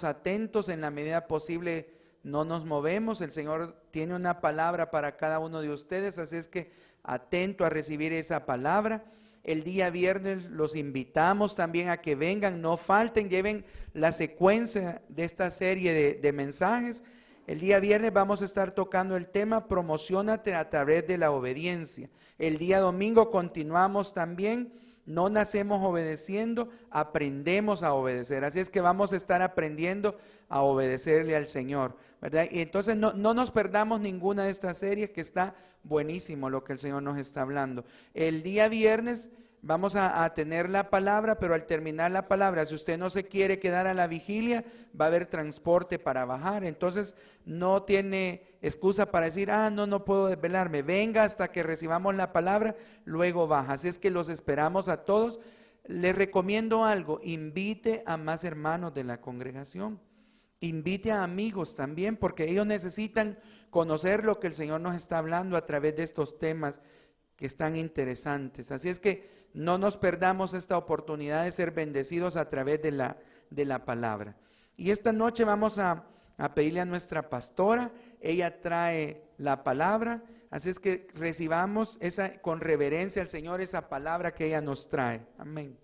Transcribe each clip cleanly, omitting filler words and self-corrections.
atentos en la medida posible, no nos movemos. El Señor tiene una palabra para cada uno de ustedes, así es que atento a recibir esa palabra. El día viernes los invitamos también a que vengan, no falten, lleven la secuencia de esta serie de mensajes. El día viernes vamos a estar tocando el tema Promociónate a través de la obediencia. El día domingo continuamos también, no nacemos obedeciendo, aprendemos a obedecer. Así es que vamos a estar aprendiendo a obedecerle al Señor, ¿verdad? Y entonces no nos perdamos ninguna de estas series, que está buenísimo lo que el Señor nos está hablando. El día viernes vamos a tener la palabra, pero al terminar la palabra, si usted no se quiere quedar a la vigilia, va a haber transporte para bajar. Entonces no tiene excusa para decir, no puedo desvelarme. Venga hasta que recibamos la palabra, luego baja. Así es que los esperamos a todos. Les recomiendo algo: invite a más hermanos de la congregación. Invite a amigos también, porque ellos necesitan conocer lo que el Señor nos está hablando a través de estos temas que están interesantes. Así es que no nos perdamos esta oportunidad de ser bendecidos a través de la palabra. Y esta noche vamos a pedirle a nuestra pastora, ella trae la palabra, así es que recibamos con reverencia al Señor esa palabra que ella nos trae. Amén.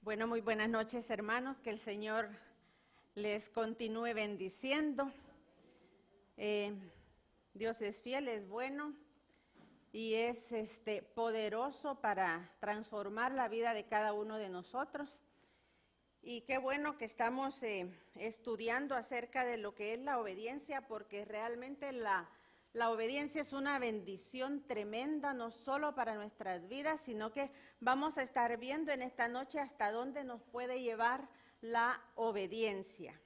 Bueno, muy buenas noches, hermanos, que el Señor les continúe bendiciendo. Dios es fiel, es bueno y es poderoso para transformar la vida de cada uno de nosotros. Y qué bueno que estamos estudiando acerca de lo que es la obediencia, porque realmente la obediencia es una bendición tremenda, no solo para nuestras vidas, sino que vamos a estar viendo en esta noche hasta dónde nos puede llevar la obediencia.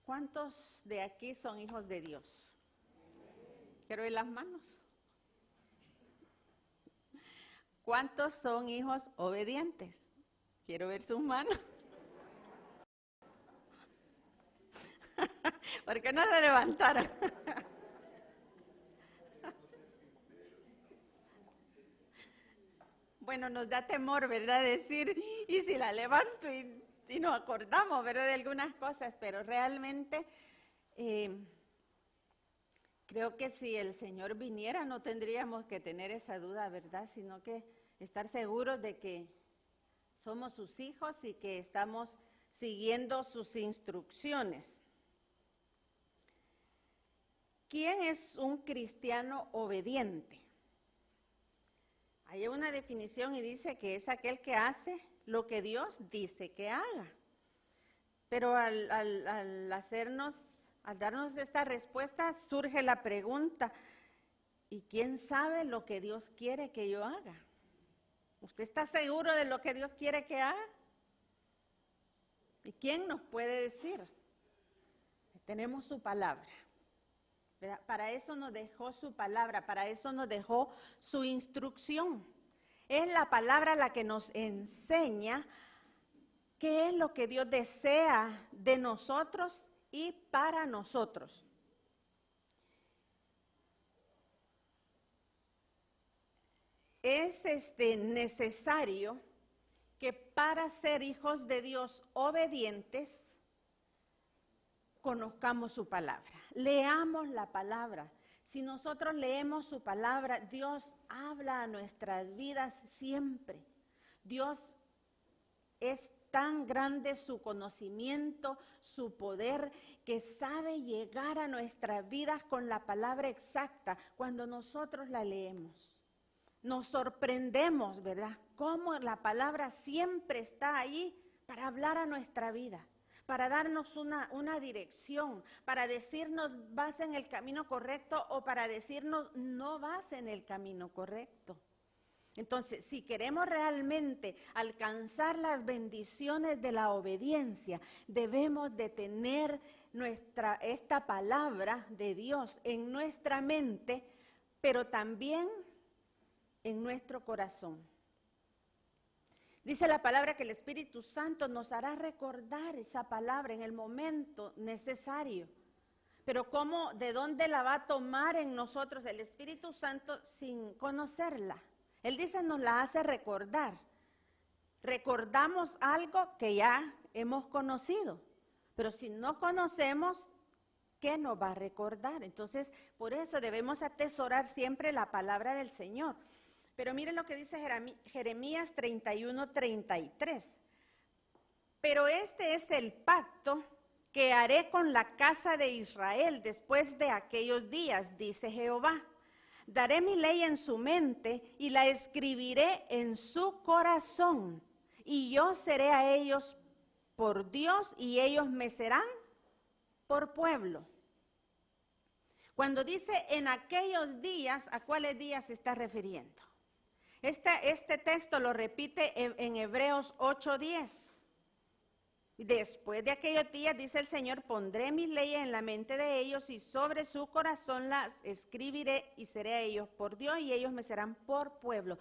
¿Cuántos de aquí son hijos de Dios? Quiero ver las manos. ¿Cuántos son hijos obedientes? Quiero ver sus manos. ¿Por qué no se levantaron? Bueno, nos da temor, ¿verdad? Decir, y si la levanto y nos acordamos, ¿verdad? De algunas cosas, pero realmente creo que si el Señor viniera no tendríamos que tener esa duda, ¿verdad? Sino que estar seguros de que somos sus hijos y que estamos siguiendo sus instrucciones. ¿Quién es un cristiano obediente? Hay una definición y dice que es aquel que hace lo que Dios dice que haga. Pero al darnos esta respuesta, surge la pregunta: ¿y quién sabe lo que Dios quiere que yo haga? ¿Usted está seguro de lo que Dios quiere que haga? ¿Y quién nos puede decir? Tenemos su palabra. Para eso nos dejó su palabra, para eso nos dejó su instrucción. Es la palabra la que nos enseña qué es lo que Dios desea de nosotros y para nosotros. Es necesario que para ser hijos de Dios obedientes, conozcamos su palabra, leamos la palabra. Si nosotros leemos su palabra, Dios habla a nuestras vidas siempre. Dios es tan grande su conocimiento, su poder, que sabe llegar a nuestras vidas con la palabra exacta cuando nosotros la leemos. Nos sorprendemos, ¿verdad? Cómo la palabra siempre está ahí para hablar a nuestra vida, para darnos una dirección, para decirnos vas en el camino correcto o para decirnos no vas en el camino correcto. Entonces, si queremos realmente alcanzar las bendiciones de la obediencia, debemos de tener esta palabra de Dios en nuestra mente, pero también en nuestro corazón. Dice la palabra que el Espíritu Santo nos hará recordar esa palabra en el momento necesario. Pero ¿cómo, de dónde la va a tomar en nosotros el Espíritu Santo sin conocerla? Él dice, nos la hace recordar. Recordamos algo que ya hemos conocido, pero si no conocemos, ¿qué nos va a recordar? Entonces, por eso debemos atesorar siempre la palabra del Señor. Pero miren lo que dice Jeremías 31:33. Pero este es el pacto que haré con la casa de Israel después de aquellos días, dice Jehová. Daré mi ley en su mente y la escribiré en su corazón. Y yo seré a ellos por Dios y ellos me serán por pueblo. Cuando dice en aquellos días, ¿a cuáles días se está refiriendo? Este texto lo repite en Hebreos 8:10. Después de aquellos días, dice el Señor, pondré mis leyes en la mente de ellos y sobre su corazón las escribiré y seré a ellos por Dios y ellos me serán por pueblo.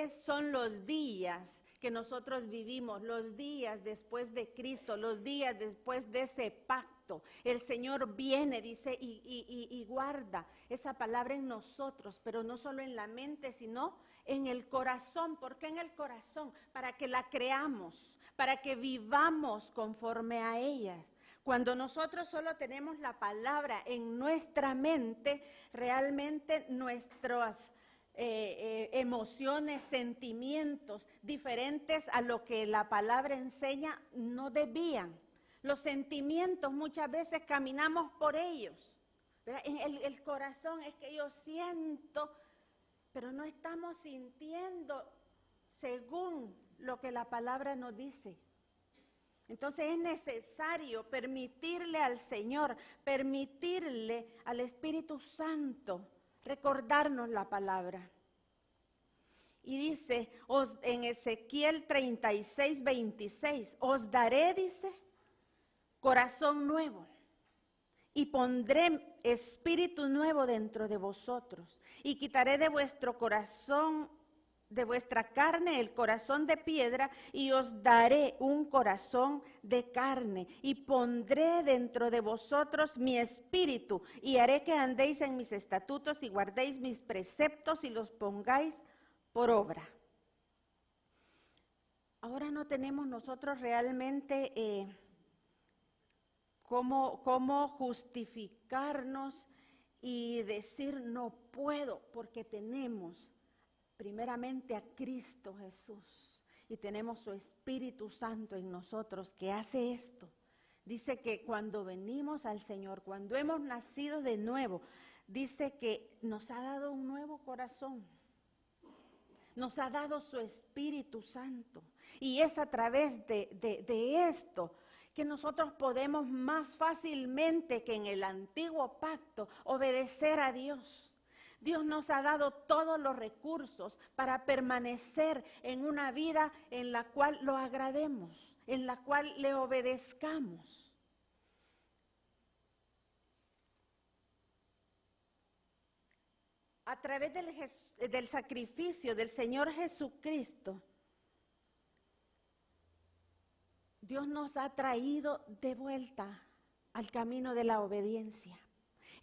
Son los días que nosotros vivimos, los días después de Cristo, los días después de ese pacto. El Señor viene, dice, y guarda esa palabra en nosotros, pero no solo en la mente, sino en el corazón. ¿Por qué en el corazón? Para que la creamos, para que vivamos conforme a ella. Cuando nosotros solo tenemos la palabra en nuestra mente, realmente nuestras emociones, sentimientos diferentes a lo que la palabra enseña no desvían. Los sentimientos muchas veces caminamos por ellos. El corazón es que yo siento, pero no estamos sintiendo según lo que la palabra nos dice. Entonces es necesario permitirle al Señor, permitirle al Espíritu Santo recordarnos la palabra. Y dice en Ezequiel 36:26, os daré, dice, corazón nuevo y pondré espíritu nuevo dentro de vosotros y quitaré de vuestro corazón, de vuestra carne el corazón de piedra y os daré un corazón de carne y pondré dentro de vosotros mi espíritu y haré que andéis en mis estatutos y guardéis mis preceptos y los pongáis por obra. Ahora no tenemos nosotros realmente cómo justificarnos y decir no puedo, porque tenemos primeramente a Cristo Jesús y tenemos su Espíritu Santo en nosotros que hace esto. Dice que cuando venimos al Señor, cuando hemos nacido de nuevo, dice que nos ha dado un nuevo corazón, nos ha dado su Espíritu Santo y es a través de esto que nosotros podemos más fácilmente que en el antiguo pacto obedecer a Dios. Dios nos ha dado todos los recursos para permanecer en una vida en la cual lo agrademos, en la cual le obedezcamos. A través del sacrificio del Señor Jesucristo, Dios nos ha traído de vuelta al camino de la obediencia.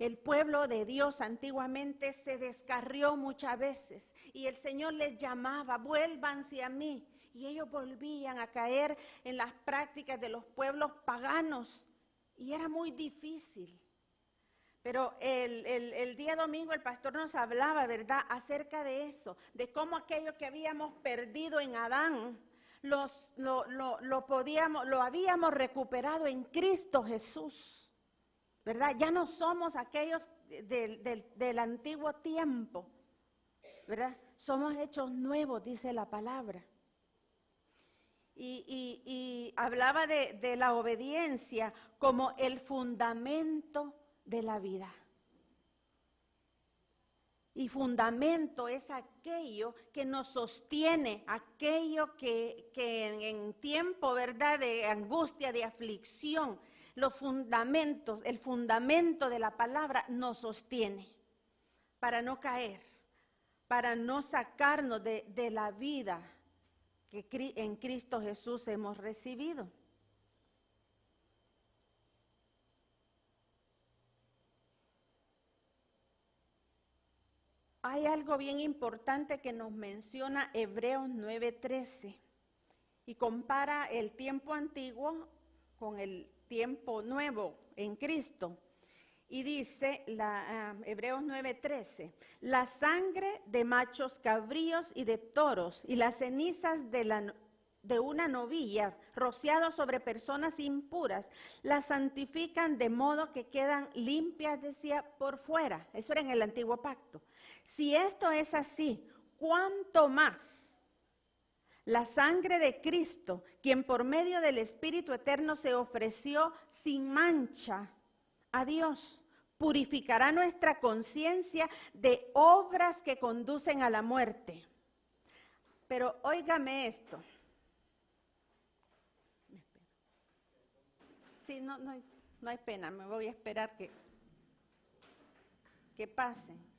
El pueblo de Dios antiguamente se descarrió muchas veces y el Señor les llamaba, vuélvanse a mí. Y ellos volvían a caer en las prácticas de los pueblos paganos y era muy difícil. Pero el día domingo el pastor nos hablaba, ¿verdad?, acerca de eso, de cómo aquello que habíamos perdido en Adán, lo habíamos recuperado en Cristo Jesús. ¿Verdad? Ya no somos aquellos del antiguo tiempo, ¿verdad? Somos hechos nuevos, dice la palabra. Y hablaba de la obediencia como el fundamento de la vida. Y fundamento es aquello que nos sostiene, aquello que en tiempo, ¿verdad?, de angustia, de aflicción, los fundamentos, el fundamento de la palabra nos sostiene para no caer, para no sacarnos de la vida que en Cristo Jesús hemos recibido. Hay algo bien importante que nos menciona Hebreos 9:13 y compara el tiempo antiguo con el tiempo nuevo en Cristo. Y dice Hebreos 9:13, la sangre de machos cabríos y de toros y las cenizas de una novilla rociados sobre personas impuras, las santifican de modo que quedan limpias, decía, por fuera. Eso era en el antiguo pacto. Si esto es así, ¿cuánto más la sangre de Cristo, quien por medio del Espíritu Eterno se ofreció sin mancha a Dios, purificará nuestra conciencia de obras que conducen a la muerte? Pero óigame esto. Sí, no hay pena, me voy a esperar que pasen.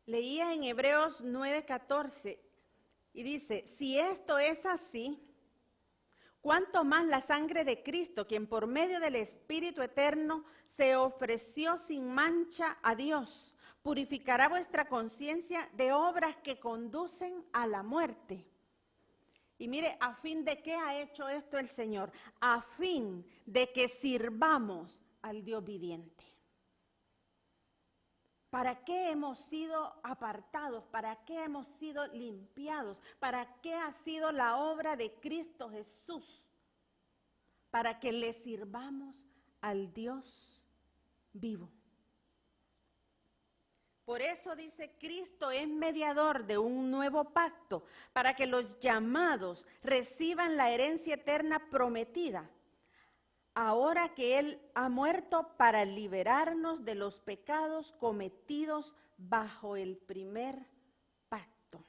Leía en Hebreos 9:14 y dice, si esto es así, ¿cuánto más la sangre de Cristo, quien por medio del Espíritu Eterno se ofreció sin mancha a Dios, purificará vuestra conciencia de obras que conducen a la muerte? Y mire, ¿a fin de qué ha hecho esto el Señor? A fin de que sirvamos al Dios viviente. ¿Para qué hemos sido apartados? ¿Para qué hemos sido limpiados? ¿Para qué ha sido la obra de Cristo Jesús? Para que le sirvamos al Dios vivo. Por eso dice, Cristo es mediador de un nuevo pacto, para que los llamados reciban la herencia eterna prometida, ahora que Él ha muerto para liberarnos de los pecados cometidos bajo el primer pacto.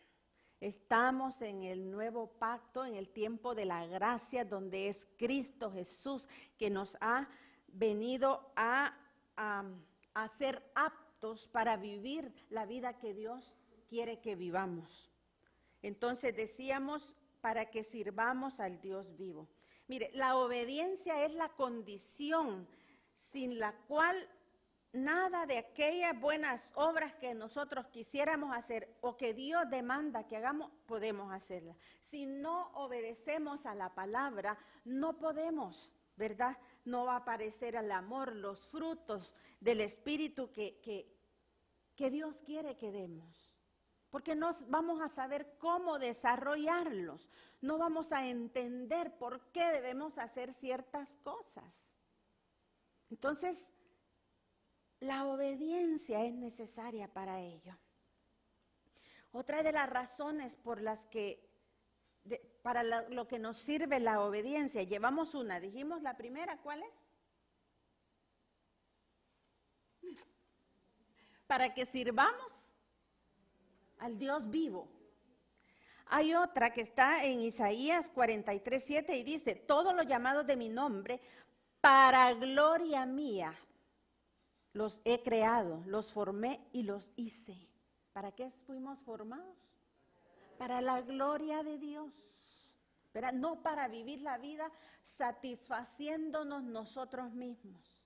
Estamos en el nuevo pacto, en el tiempo de la gracia, donde es Cristo Jesús que nos ha venido a ser aptos para vivir la vida que Dios quiere que vivamos. Entonces decíamos, para que sirvamos al Dios vivo. Mire, la obediencia es la condición sin la cual nada de aquellas buenas obras que nosotros quisiéramos hacer o que Dios demanda que hagamos, podemos hacerlas. Si no obedecemos a la palabra, no podemos, ¿verdad? No va a aparecer el amor, los frutos del Espíritu que Dios quiere que demos. Porque no vamos a saber cómo desarrollarlos, no vamos a entender por qué debemos hacer ciertas cosas. Entonces, la obediencia es necesaria para ello. Otra de las razones por las que, para lo que nos sirve la obediencia, llevamos una, dijimos la primera, ¿cuál es? Para que sirvamos al Dios vivo. Hay otra que está en Isaías 43:7 y dice, todos los llamados de mi nombre, para gloria mía, los he creado, los formé y los hice. ¿Para qué fuimos formados? Para la gloria de Dios, ¿verdad? No para vivir la vida satisfaciéndonos nosotros mismos,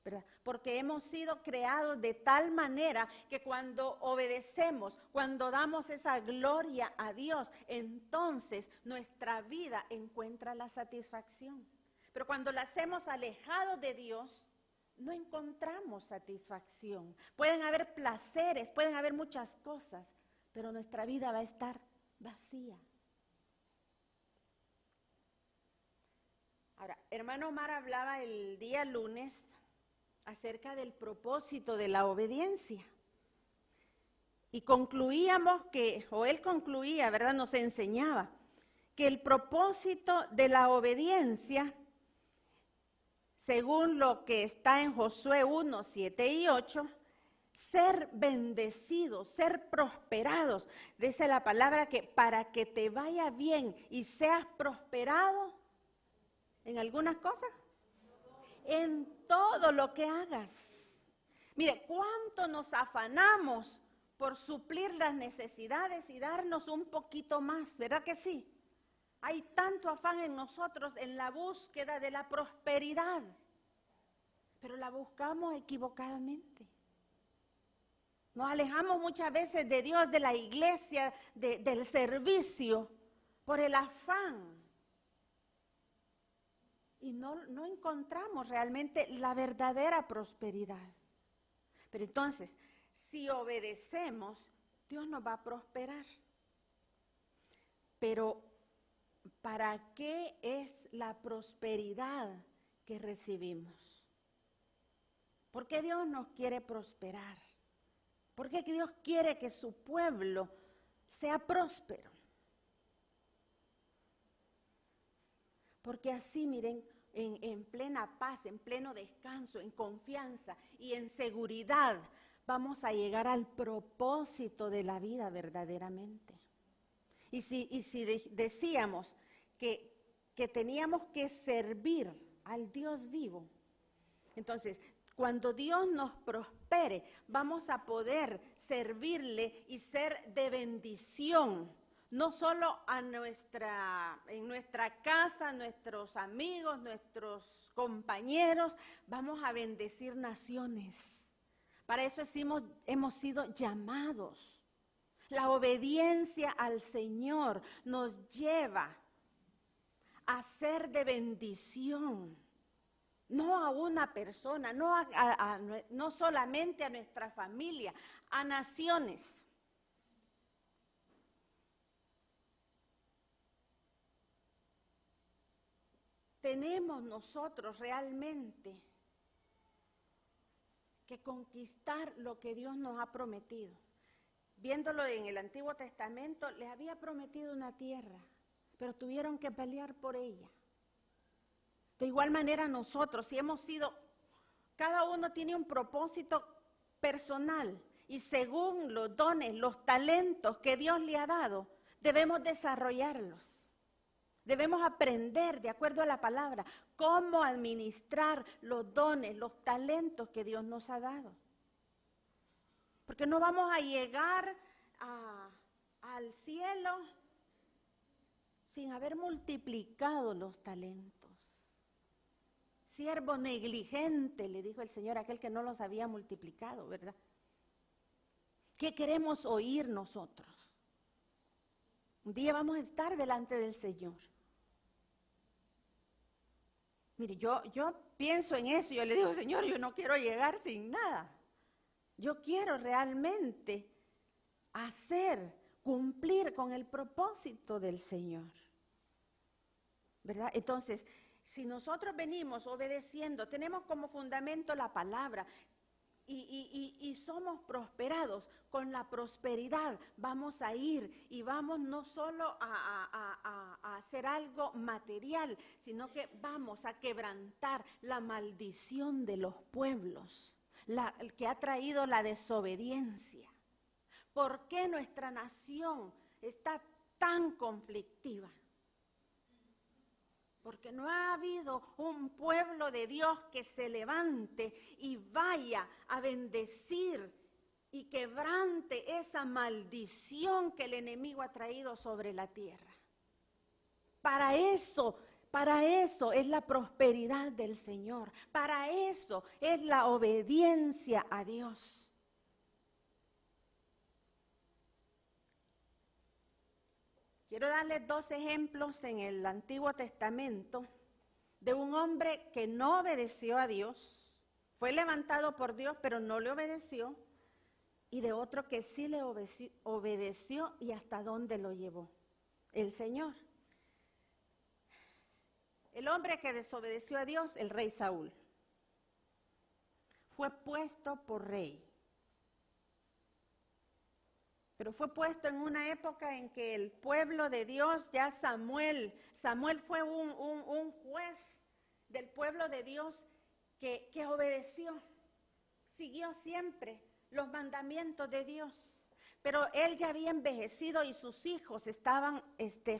¿verdad? Porque hemos sido creados de tal manera que cuando obedecemos, cuando damos esa gloria a Dios, entonces nuestra vida encuentra la satisfacción. Pero cuando la hacemos alejados de Dios, no encontramos satisfacción. Pueden haber placeres, pueden haber muchas cosas, pero nuestra vida va a estar vacía. Ahora, hermano Omar hablaba el día lunes acerca del propósito de la obediencia. Y concluíamos él concluía, ¿verdad? Nos enseñaba que el propósito de la obediencia, según lo que está en Josué 1, 7 y 8, ser bendecidos, ser prosperados. Dice la palabra que para que te vaya bien y seas prosperado en algunas cosas, en todo lo que hagas. Mire, cuánto nos afanamos por suplir las necesidades y darnos un poquito más, ¿verdad que sí? Hay tanto afán en nosotros en la búsqueda de la prosperidad, pero la buscamos equivocadamente. Nos alejamos muchas veces de Dios, de la iglesia, del servicio, por el afán. Y no encontramos realmente la verdadera prosperidad. Pero entonces, si obedecemos, Dios nos va a prosperar. Pero, ¿para qué es la prosperidad que recibimos? ¿Por qué Dios nos quiere prosperar? ¿Por qué Dios quiere que su pueblo sea próspero? Porque así, miren, en plena paz, en pleno descanso, en confianza y en seguridad, vamos a llegar al propósito de la vida verdaderamente. Y si decíamos que teníamos que servir al Dios vivo, entonces, cuando Dios nos prospere, vamos a poder servirle y ser de bendición, no solo en nuestra casa, nuestros amigos, nuestros compañeros, vamos a bendecir naciones. Para eso hemos sido llamados. La obediencia al Señor nos lleva a ser de bendición, no a una persona, no solamente a nuestra familia, a naciones. Tenemos nosotros realmente que conquistar lo que Dios nos ha prometido. Viéndolo en el Antiguo Testamento, les había prometido una tierra, pero tuvieron que pelear por ella. De igual manera nosotros, si hemos sido, cada uno tiene un propósito personal y según los dones, los talentos que Dios le ha dado, debemos desarrollarlos. Debemos aprender, de acuerdo a la palabra, cómo administrar los dones, los talentos que Dios nos ha dado. Porque no vamos a llegar al cielo sin haber multiplicado los talentos. Siervo negligente, le dijo el Señor a aquel que no los había multiplicado, ¿verdad? ¿Qué queremos oír nosotros? Un día vamos a estar delante del Señor. Mire, yo pienso en eso y yo le digo, Señor, yo no quiero llegar sin nada. Yo quiero realmente cumplir con el propósito del Señor, ¿verdad? Entonces, si nosotros venimos obedeciendo, tenemos como fundamento la palabra y somos prosperados, con la prosperidad vamos a ir y vamos no solo a hacer algo material, sino que vamos a quebrantar la maldición de los pueblos, que ha traído la desobediencia. ¿Por qué nuestra nación está tan conflictiva? Porque no ha habido un pueblo de Dios que se levante y vaya a bendecir y quebrante esa maldición que el enemigo ha traído sobre la tierra. Para eso es la prosperidad del Señor. Para eso es la obediencia a Dios. Quiero darles 2 ejemplos en el Antiguo Testamento de un hombre que no obedeció a Dios, Fue levantado por Dios, pero no le obedeció. Y de otro que sí le obedeció y hasta dónde lo llevó el Señor. El hombre que desobedeció a Dios, el rey Saúl, fue puesto por rey. Pero fue puesto en una época en que el pueblo de Dios, ya Samuel fue un juez del pueblo de Dios que obedeció, siguió siempre los mandamientos de Dios. Pero él ya había envejecido y sus hijos estaban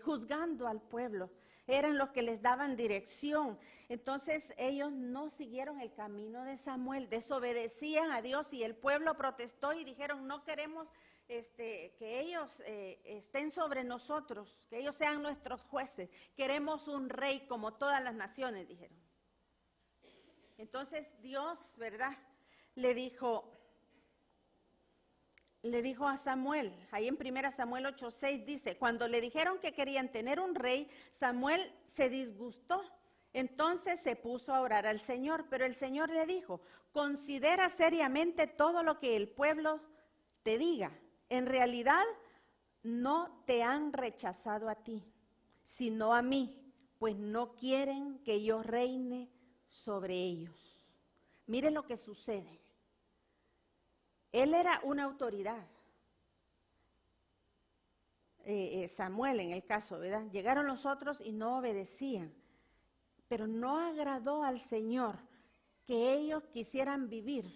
juzgando al pueblo. Eran los que les daban dirección. Entonces ellos no siguieron el camino de Samuel, desobedecían a Dios y el pueblo protestó y dijeron, no queremos que ellos estén sobre nosotros, que ellos sean nuestros jueces. Queremos un rey como todas las naciones, dijeron. Entonces Dios, ¿verdad?, le dijo a Samuel, ahí en 1 Samuel 8:6 dice, cuando le dijeron que querían tener un rey, Samuel se disgustó. Entonces se puso a orar al Señor, pero el Señor le dijo, considera seriamente todo lo que el pueblo te diga. En realidad no te han rechazado a ti, sino a mí, pues no quieren que yo reine sobre ellos. Miren lo que sucede. Él era una autoridad. Samuel en el caso, ¿verdad? Llegaron los otros y no obedecían. Pero no agradó al Señor que ellos quisieran vivir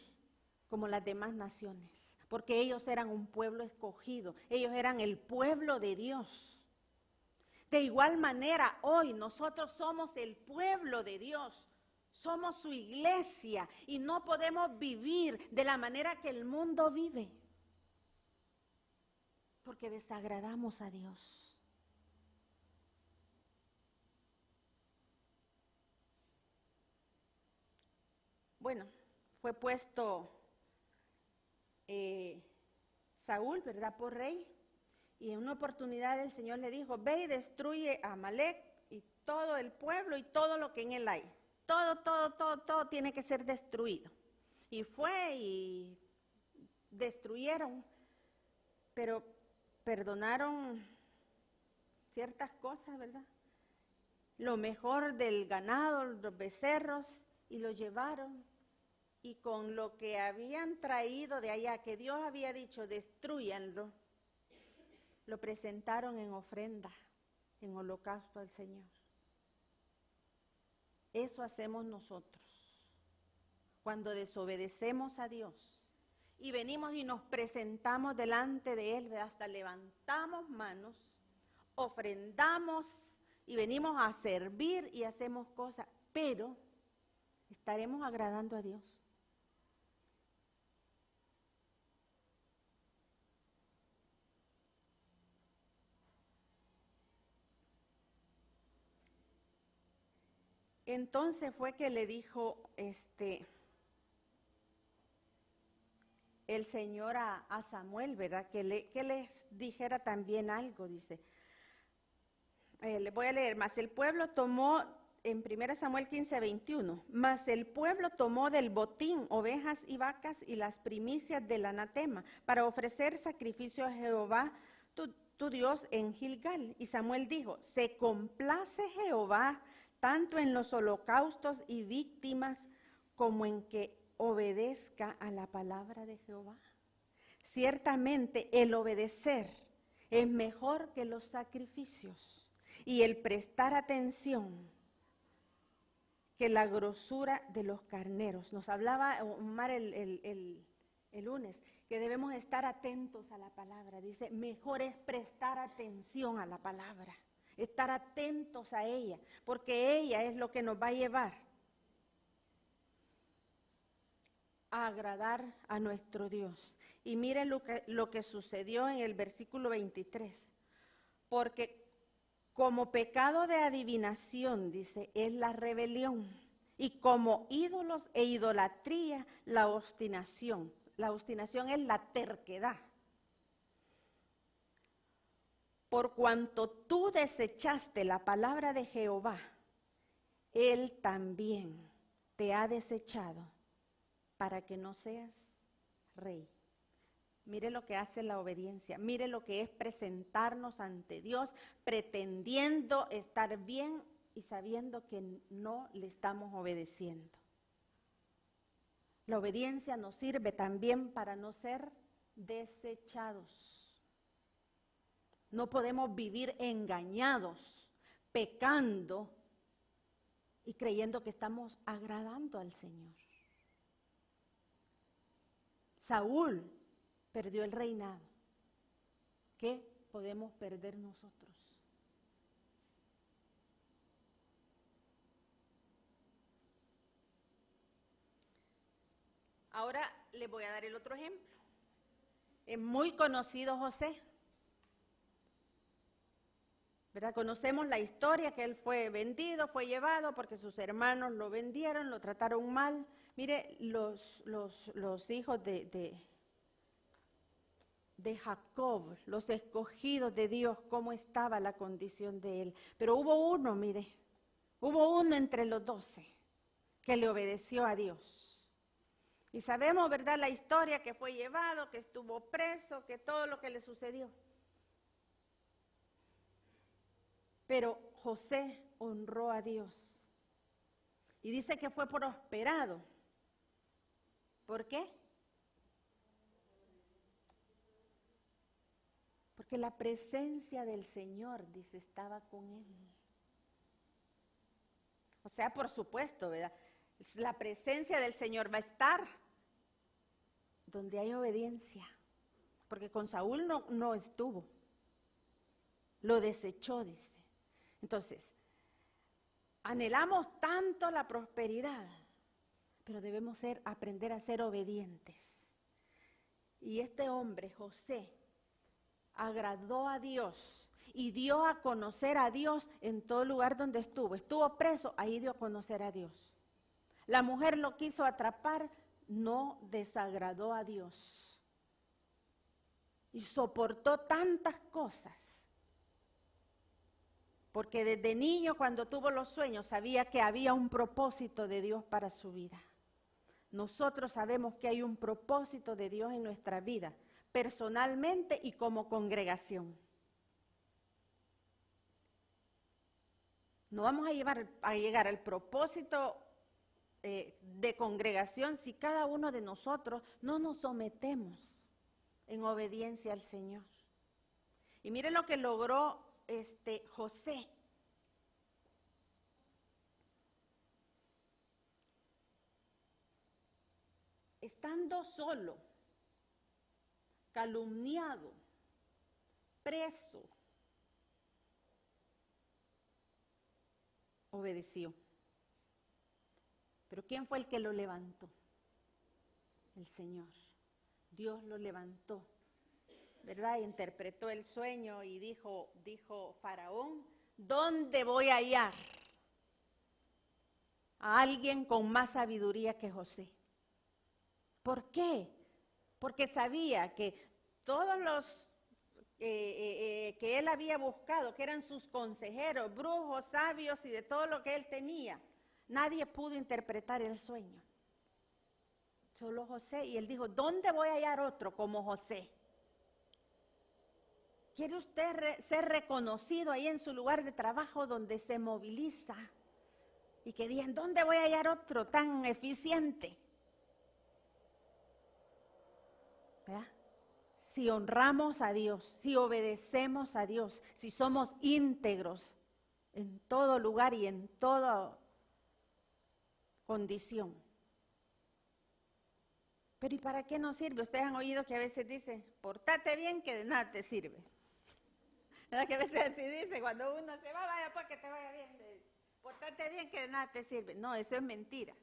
como las demás naciones. Porque ellos eran un pueblo escogido. Ellos eran el pueblo de Dios. De igual manera, hoy nosotros somos el pueblo de Dios. Somos su iglesia y no podemos vivir de la manera que el mundo vive, porque desagradamos a Dios. Bueno, fue puesto Saúl, ¿verdad?, por rey, y en una oportunidad el Señor le dijo, ve y destruye a Amalec y todo el pueblo y todo lo que en él hay. Todo tiene que ser destruido. Y fue y destruyeron, pero perdonaron ciertas cosas, ¿verdad? Lo mejor del ganado, los becerros, y lo llevaron. Y con lo que habían traído de allá, que Dios había dicho, destrúyanlo, lo presentaron en ofrenda, en holocausto al Señor. Eso hacemos nosotros cuando desobedecemos a Dios y venimos y nos presentamos delante de Él, hasta levantamos manos, ofrendamos y venimos a servir y hacemos cosas, pero ¿estaremos agradando a Dios? Entonces fue que le dijo el Señor a Samuel, ¿verdad? Que les dijera también algo, dice. Le voy a leer, mas el pueblo tomó, en 1 Samuel 15:21, mas el pueblo tomó del botín ovejas y vacas y las primicias del anatema para ofrecer sacrificio a Jehová tu Dios en Gilgal. Y Samuel dijo, se complace Jehová tanto en los holocaustos y víctimas como en que obedezca a la palabra de Jehová. Ciertamente el obedecer es mejor que los sacrificios y el prestar atención que la grosura de los carneros. Nos hablaba Omar el lunes que debemos estar atentos a la palabra. Dice, mejor es prestar atención a la palabra. Estar atentos a ella, porque ella es lo que nos va a llevar a agradar a nuestro Dios. Y miren lo que sucedió en el versículo 23. Porque como pecado de adivinación, dice, es la rebelión. Y como ídolos e idolatría, la obstinación. La obstinación es la terquedad. Por cuanto tú desechaste la palabra de Jehová, Él también te ha desechado para que no seas rey. Mire lo que hace la obediencia, mire lo que es presentarnos ante Dios pretendiendo estar bien y sabiendo que no le estamos obedeciendo. La obediencia nos sirve también para no ser desechados. No podemos vivir engañados, pecando y creyendo que estamos agradando al Señor. Saúl perdió el reinado. ¿Qué podemos perder nosotros? Ahora les voy a dar el otro ejemplo. Es muy conocido José, ¿verdad? Conocemos la historia que él fue vendido, fue llevado porque sus hermanos lo vendieron, lo trataron mal. Mire, los hijos de Jacob, los escogidos de Dios, cómo estaba la condición de él. Pero hubo uno, mire, hubo uno entre los 12 que le obedeció a Dios. Y sabemos, ¿verdad?, la historia, que fue llevado, que estuvo preso, que todo lo que le sucedió. Pero José honró a Dios. Y dice que fue prosperado. ¿Por qué? Porque la presencia del Señor, dice, estaba con él. O sea, por supuesto, ¿verdad? La presencia del Señor va a estar donde hay obediencia. Porque con Saúl no estuvo. Lo desechó, dice. Entonces, anhelamos tanto la prosperidad, pero debemos aprender a ser obedientes. Y este hombre, José, agradó a Dios y dio a conocer a Dios en todo lugar donde estuvo. Estuvo preso, ahí dio a conocer a Dios. La mujer lo quiso atrapar, no desagradó a Dios. Y soportó tantas cosas. Porque desde niño, cuando tuvo los sueños, sabía que había un propósito de Dios para su vida. Nosotros sabemos que hay un propósito de Dios en nuestra vida, personalmente y como congregación. No vamos a llegar al propósito de congregación si cada uno de nosotros no nos sometemos en obediencia al Señor. Y mire lo que logró José. Estando solo, calumniado, preso, obedeció. Pero ¿quién fue el que lo levantó? El Señor. Dios lo levantó, ¿verdad? Interpretó el sueño y dijo Faraón, ¿dónde voy a hallar a alguien con más sabiduría que José? ¿Por qué? Porque sabía que todos los que él había buscado, que eran sus consejeros, brujos, sabios y de todo lo que él tenía, nadie pudo interpretar el sueño. Solo José. Y él dijo, ¿dónde voy a hallar otro como José? ¿Quiere usted ser reconocido ahí en su lugar de trabajo donde se moviliza? Y que digan, ¿dónde voy a hallar otro tan eficiente? ¿Verdad? Si honramos a Dios, si obedecemos a Dios, si somos íntegros en todo lugar y en toda condición. Pero ¿y para qué nos sirve? Ustedes han oído que a veces dice, pórtate bien que de nada te sirve. ¿Verdad que a veces así dice? Cuando uno se va, vaya pues que te vaya bien. Pórtate bien que de nada te sirve. No, eso es mentira.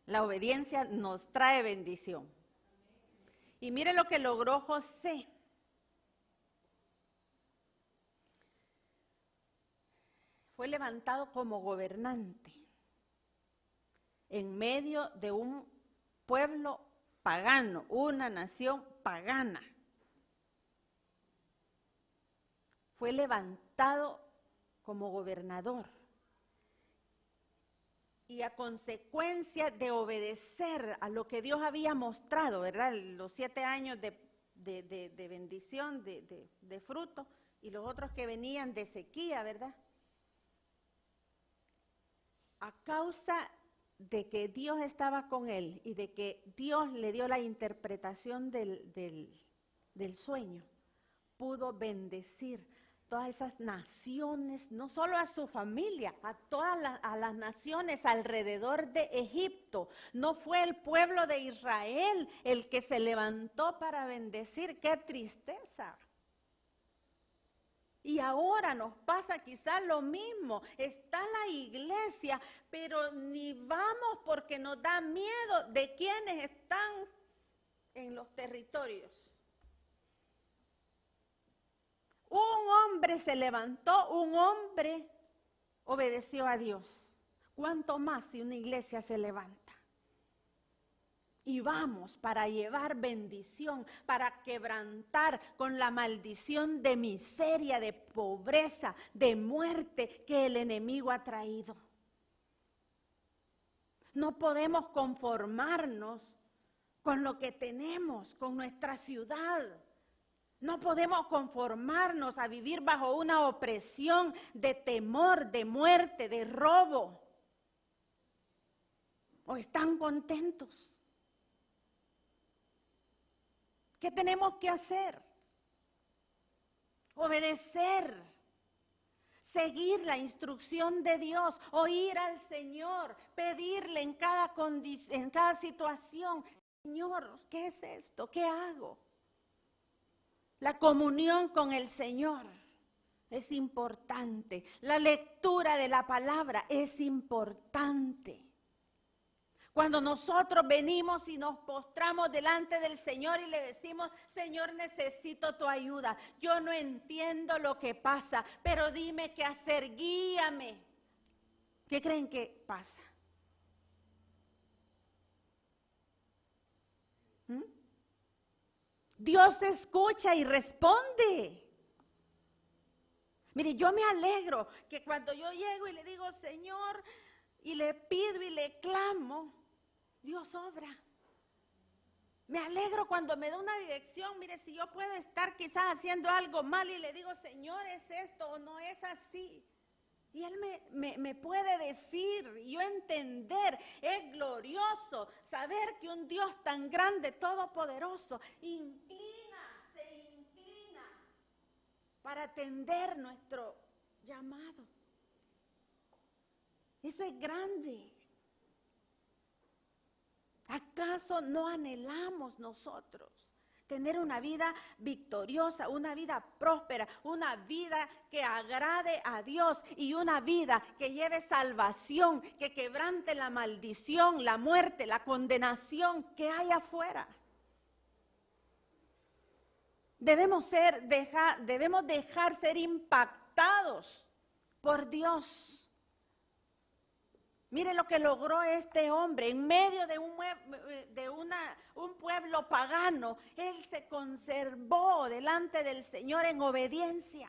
La obediencia nos trae bendición. Y mire lo que logró José. Fue levantado como gobernante en medio de un pueblo pagano, una nación pagana. Fue levantado como gobernador. y a consecuencia de obedecer a lo que Dios había mostrado, ¿verdad? Los 7 años de bendición, de fruto, y los otros que venían de sequía, ¿verdad? A causa de que Dios estaba con él y de que Dios le dio la interpretación del sueño, pudo bendecir todas esas naciones, no solo a su familia, a todas las naciones alrededor de Egipto. No fue el pueblo de Israel el que se levantó para bendecir. ¡Qué tristeza! Y ahora nos pasa quizás lo mismo. Está la iglesia, pero ni vamos porque nos da miedo de quienes están en los territorios. Un hombre se levantó, un hombre obedeció a Dios. ¿Cuánto más si una iglesia se levanta? Y vamos para llevar bendición, para quebrantar con la maldición de miseria, de pobreza, de muerte que el enemigo ha traído. No podemos conformarnos con lo que tenemos, con nuestra ciudad. No podemos conformarnos a vivir bajo una opresión de temor, de muerte, de robo. ¿O están contentos? ¿Qué tenemos que hacer? Obedecer, seguir la instrucción de Dios, oír al Señor, pedirle en cada situación, Señor, ¿qué es esto? ¿Qué hago? La comunión con el Señor es importante. La lectura de la palabra es importante. Cuando nosotros venimos y nos postramos delante del Señor y le decimos, Señor, necesito tu ayuda. Yo no entiendo lo que pasa, pero dime qué hacer, guíame. ¿Qué creen que pasa? Dios escucha y responde. Mire, yo me alegro que cuando yo llego y le digo, Señor, y le pido y le clamo, Dios obra. Me alegro cuando me da una dirección. Mire, si yo puedo estar quizás haciendo algo mal y le digo, Señor, ¿es esto o no es así? Y Él me puede decir, y yo entender. Es glorioso saber que un Dios tan grande, todopoderoso, se inclina para atender nuestro llamado. Eso es grande. ¿Acaso no anhelamos nosotros tener una vida victoriosa, una vida próspera, una vida que agrade a Dios y una vida que lleve salvación, que quebrante la maldición, la muerte, la condenación que hay afuera? Debemos dejar ser impactados por Dios. Mire lo que logró este hombre en medio de un pueblo pagano. Él se conservó delante del Señor en obediencia.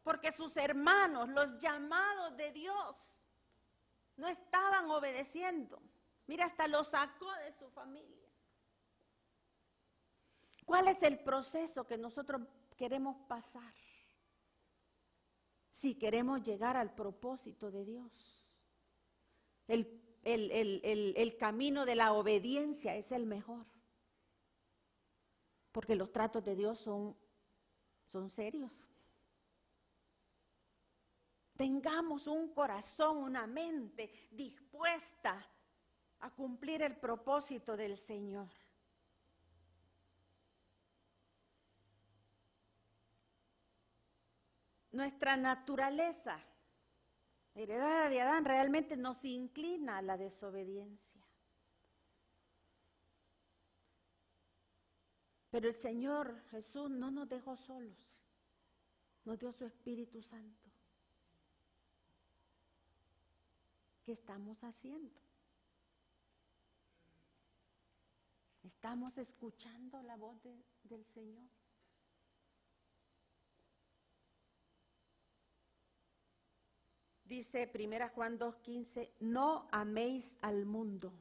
Porque sus hermanos, los llamados de Dios, no estaban obedeciendo. Mira, hasta lo sacó de su familia. ¿Cuál es el proceso que nosotros queremos pasar? Si queremos llegar al propósito de Dios, el camino de la obediencia es el mejor, porque los tratos de Dios son serios. Tengamos un corazón, una mente dispuesta a cumplir el propósito del Señor. Nuestra naturaleza, heredada de Adán, realmente nos inclina a la desobediencia. Pero el Señor Jesús no nos dejó solos, nos dio su Espíritu Santo. ¿Qué estamos haciendo? ¿Estamos escuchando la voz del Señor? Dice 1 Juan 2:15, no améis al mundo.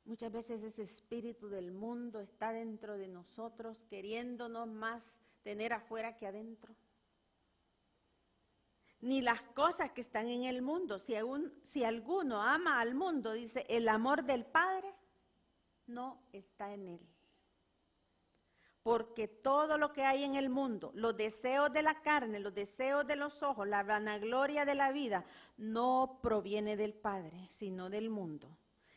Muchas veces ese espíritu del mundo está dentro de nosotros, queriéndonos más tener afuera que adentro. Ni las cosas que están en el mundo. Si alguno ama al mundo, dice, el amor del Padre no está en él. Porque todo lo que hay en el mundo, los deseos de la carne, los deseos de los ojos, la vanagloria de la vida, no proviene del Padre, sino del mundo.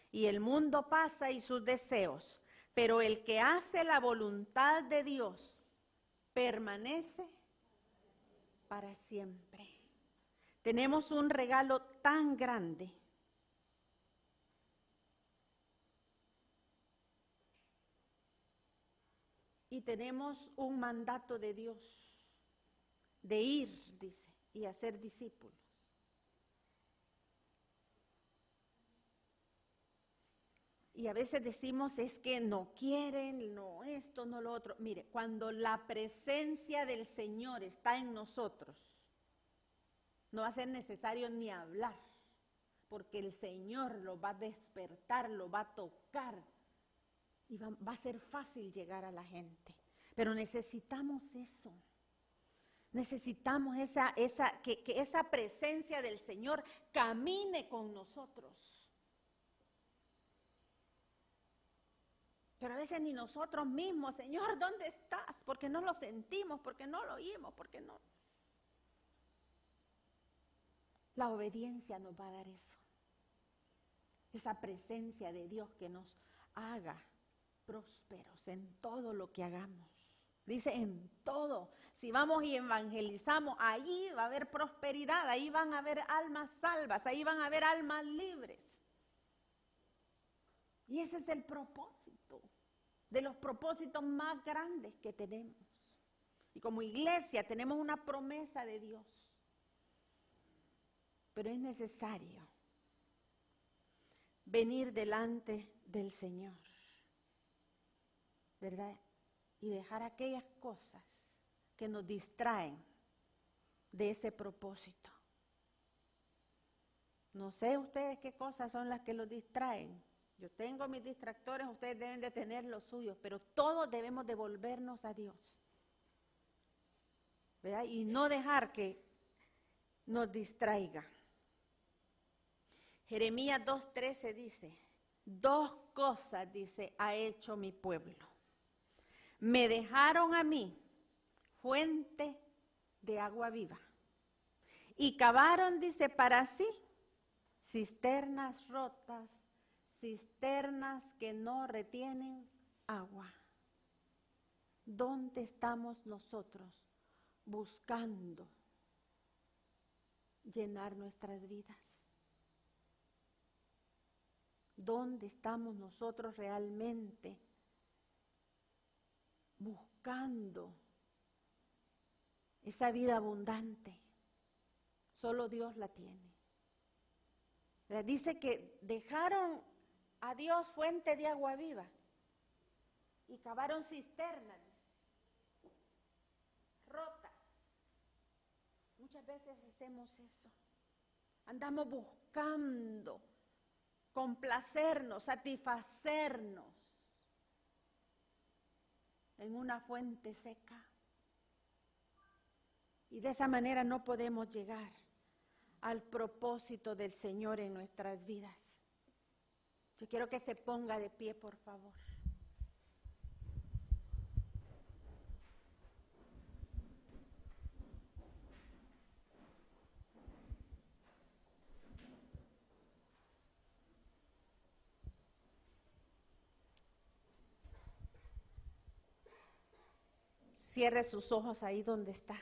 Y el mundo pasa y sus deseos, pero el que hace la voluntad de Dios permanece para siempre. Tenemos un regalo tan grande. Y tenemos un mandato de Dios, de ir, dice, y hacer discípulos. Y a veces decimos, es que no quieren, no esto, no lo otro. Mire, cuando la presencia del Señor está en nosotros, no va a ser necesario ni hablar, porque el Señor lo va a despertar, lo va a tocar. Y va a ser fácil llegar a la gente. Pero necesitamos eso. Necesitamos que esa presencia del Señor camine con nosotros. Pero a veces ni nosotros mismos, Señor, ¿dónde estás? Porque no lo sentimos, porque no lo oímos, porque no. La obediencia nos va a dar eso. Esa presencia de Dios que nos haga prósperos en todo lo que hagamos. Dice en todo. Si vamos y evangelizamos, ahí va a haber prosperidad, ahí van a haber almas salvas, ahí van a haber almas libres. Y ese es el propósito, de los propósitos más grandes que tenemos. Y como iglesia tenemos una promesa de Dios. Pero es necesario venir delante del Señor, ¿verdad? Y dejar aquellas cosas que nos distraen de ese propósito. No sé ustedes qué cosas son las que los distraen. Yo tengo mis distractores, ustedes deben de tener los suyos, pero todos debemos devolvernos a Dios, ¿verdad? Y no dejar que nos distraiga. Jeremías 2:13 dice, 2 cosas, dice, ha hecho mi pueblo. Me dejaron a mí fuente de agua viva y cavaron, dice, para sí cisternas rotas, cisternas que no retienen agua. ¿Dónde estamos nosotros buscando llenar nuestras vidas? ¿Dónde estamos nosotros realmente buscando esa vida abundante? Solo Dios la tiene. Dice que dejaron a Dios fuente de agua viva y cavaron cisternas rotas. Muchas veces hacemos eso. Andamos buscando complacernos, satisfacernos en una fuente seca. Y de esa manera no podemos llegar al propósito del Señor en nuestras vidas. Yo quiero que se ponga de pie, por favor. Cierre sus ojos ahí donde está.